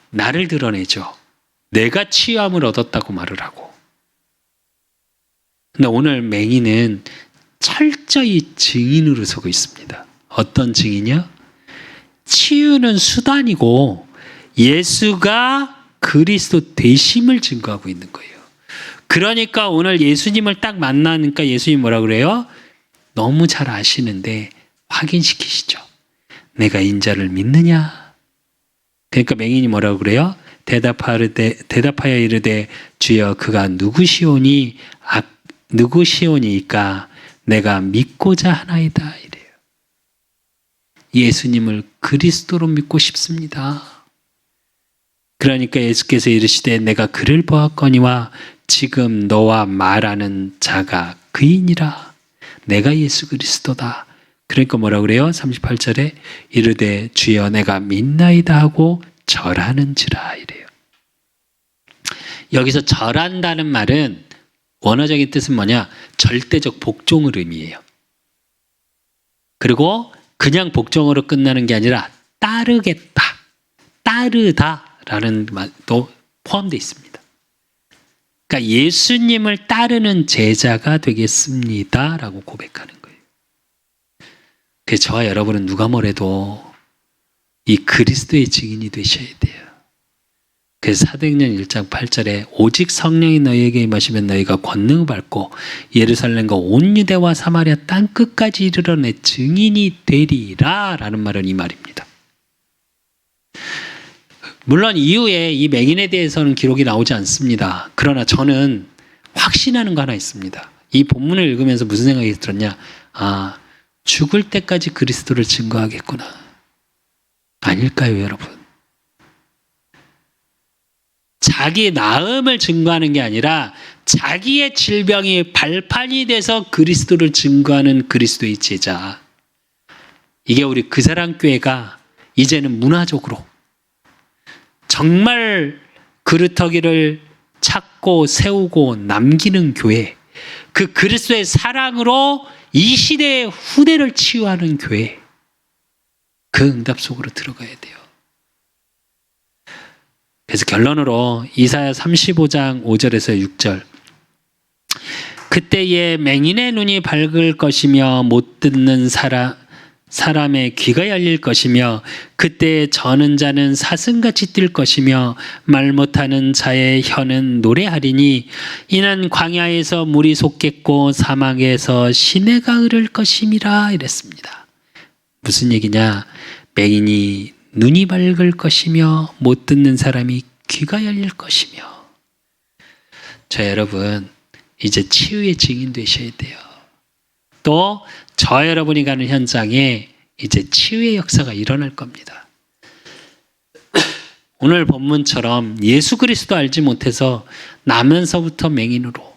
A: 나를 드러내죠. 내가 치유함을 얻었다고 말을 하고. 근데 오늘 맹인은 철저히 증인으로 서고 있습니다. 어떤 증인이요? 치유는 수단이고 예수가 그리스도 되심을 증거하고 있는 거예요. 그러니까 오늘 예수님을 딱 만나니까 예수님 뭐라 그래요? 너무 잘 아시는데 확인시키시죠. 내가 인자를 믿느냐? 그러니까 맹인이 뭐라고 그래요? 대답하여 이르되 주여 그가 누구시오니까 내가 믿고자 하나이다 이래요. 예수님을 그리스도로 믿고 싶습니다. 그러니까 예수께서 이르시되 내가 그를 보았거니와 지금 너와 말하는 자가 그이니라. 내가 예수 그리스도다. 그러니까 뭐라 그래요? 38절에 이르되 주여 내가 믿나이다 하고 절하는지라 이래요. 여기서 절한다는 말은 원어적인 뜻은 뭐냐? 절대적 복종을 의미해요. 그리고 그냥 복종으로 끝나는 게 아니라 따르겠다, 따르다라는 말도 포함되어 있습니다. 그러니까 예수님을 따르는 제자가 되겠습니다라고 고백하는 거예요. 그래서 저와 여러분은 누가 뭐래도 이 그리스도의 증인이 되셔야 돼요. 그래서 사도행전 1장 8절에 오직 성령이 너희에게 임하시면 너희가 권능을 받고 예루살렘과 온 유대와 사마리아 땅 끝까지 이르러 내 증인이 되리라 라는 말은 이 말입니다. 물론 이후에 이 맹인에 대해서는 기록이 나오지 않습니다. 그러나 저는 확신하는 거 하나 있습니다. 이 본문을 읽으면서 무슨 생각이 들었냐? 죽을 때까지 그리스도를 증거하겠구나. 아닐까요, 여러분? 자기 나음을 증거하는 게 아니라 자기의 질병이 발판이 돼서 그리스도를 증거하는 그리스도의 제자. 이게 우리 그사랑교회가 이제는 문화적으로 정말 그루터기를 찾고 세우고 남기는 교회, 그 그리스도의 사랑으로 이 시대의 후대를 치유하는 교회, 그 응답 속으로 들어가야 돼요. 그래서 결론으로 이사야 35장 5절에서 6절, 그때에 맹인의 눈이 밝을 것이며 못 듣는 사람의 귀가 열릴 것이며 그때 저는 자는 사슴같이 뛸 것이며 말 못하는 자의 혀는 노래하리니 이는 광야에서 물이 솟겠고 사막에서 시내가 흐를 것임이라 이랬습니다. 무슨 얘기냐? 맹인이 눈이 밝을 것이며 못 듣는 사람이 귀가 열릴 것이며. 저 여러분 이제 치유의 증인 되셔야 돼요. 또 저 여러분이 가는 현장에 이제 치유의 역사가 일어날 겁니다. 오늘 본문처럼 예수 그리스도 알지 못해서 나면서부터 맹인으로,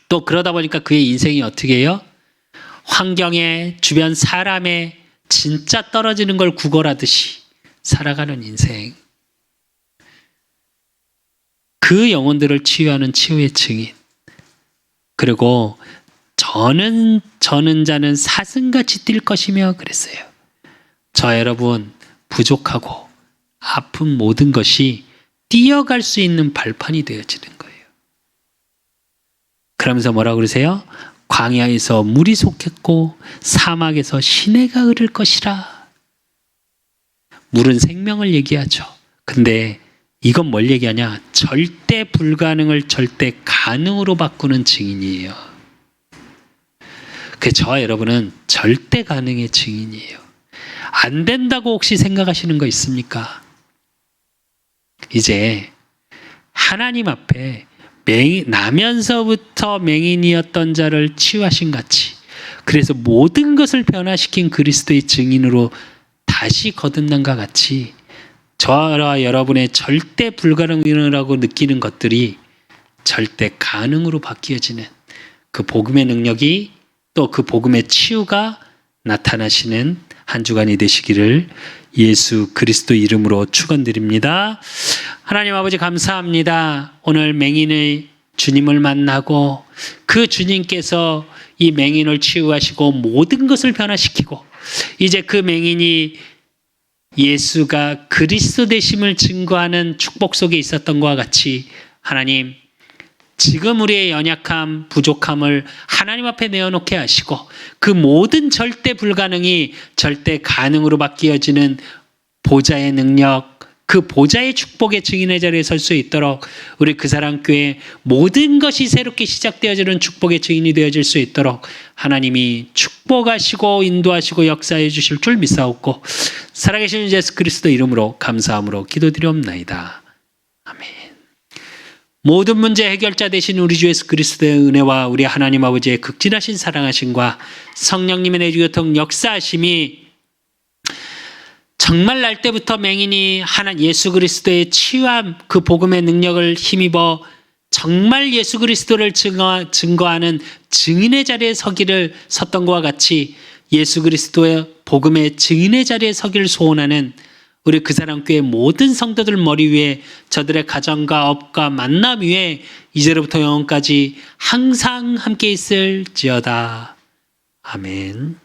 A: 또 그러다 보니까 그의 인생이 어떻게 해요? 환경에, 주변 사람에 진짜 떨어지는 걸 구걸하듯이 살아가는 인생. 그 영혼들을 치유하는 치유의 증인. 그리고 저는 자는 사슴같이 뛸 것이며 그랬어요. 저 여러분 부족하고 아픈 모든 것이 뛰어갈 수 있는 발판이 되어지는 거예요. 그러면서 뭐라고 그러세요? 광야에서 물이 솟겠고 사막에서 시내가 흐를 것이라. 물은 생명을 얘기하죠. 근데 이건 뭘 얘기하냐? 절대 불가능을 절대 가능으로 바꾸는 증인이에요. 저와 여러분은 절대 가능의 증인이에요. 안 된다고 혹시 생각하시는 거 있습니까? 이제 하나님 앞에 나면서부터 맹인이었던 자를 치유하신 같이, 그래서 모든 것을 변화시킨 그리스도의 증인으로 다시 거듭난과 같이 저와 여러분의 절대 불가능이라고 느끼는 것들이 절대 가능으로 바뀌어지는 그 복음의 능력이, 또 그 복음의 치유가 나타나시는 한 주간이 되시기를 예수 그리스도 이름으로 축원드립니다. 하나님 아버지 감사합니다. 오늘 맹인의 주님을 만나고 그 주님께서 이 맹인을 치유하시고 모든 것을 변화시키고, 이제 그 맹인이 예수가 그리스도 되심을 증거하는 축복 속에 있었던 것과 같이 하나님, 지금 우리의 연약함, 부족함을 하나님 앞에 내어놓게 하시고 그 모든 절대 불가능이 절대 가능으로 바뀌어지는 보좌의 능력, 그 보좌의 축복의 증인의 자리에 설 수 있도록 우리 그사랑교회 모든 것이 새롭게 시작되어지는 축복의 증인이 되어질 수 있도록 하나님이 축복하시고 인도하시고 역사해 주실 줄 믿사옵고 살아계신 예수 그리스도 이름으로 감사함으로 기도드리옵나이다. 아멘. 모든 문제 해결자 되신 우리 주 예수 그리스도의 은혜와 우리 하나님 아버지의 극진하신 사랑하심과 성령님의 내주교통 역사하심이 정말 날 때부터 맹인이 예수 그리스도의 치유함, 그 복음의 능력을 힘입어 정말 예수 그리스도를 증거하는 증인의 자리에 섰던 것과 같이 예수 그리스도의 복음의 증인의 자리에 서기를 소원하는 우리 그사랑교회 모든 성도들 머리 위에, 저들의 가정과 업과 만남 위에 이제로부터 영원까지 항상 함께 있을지어다. 아멘.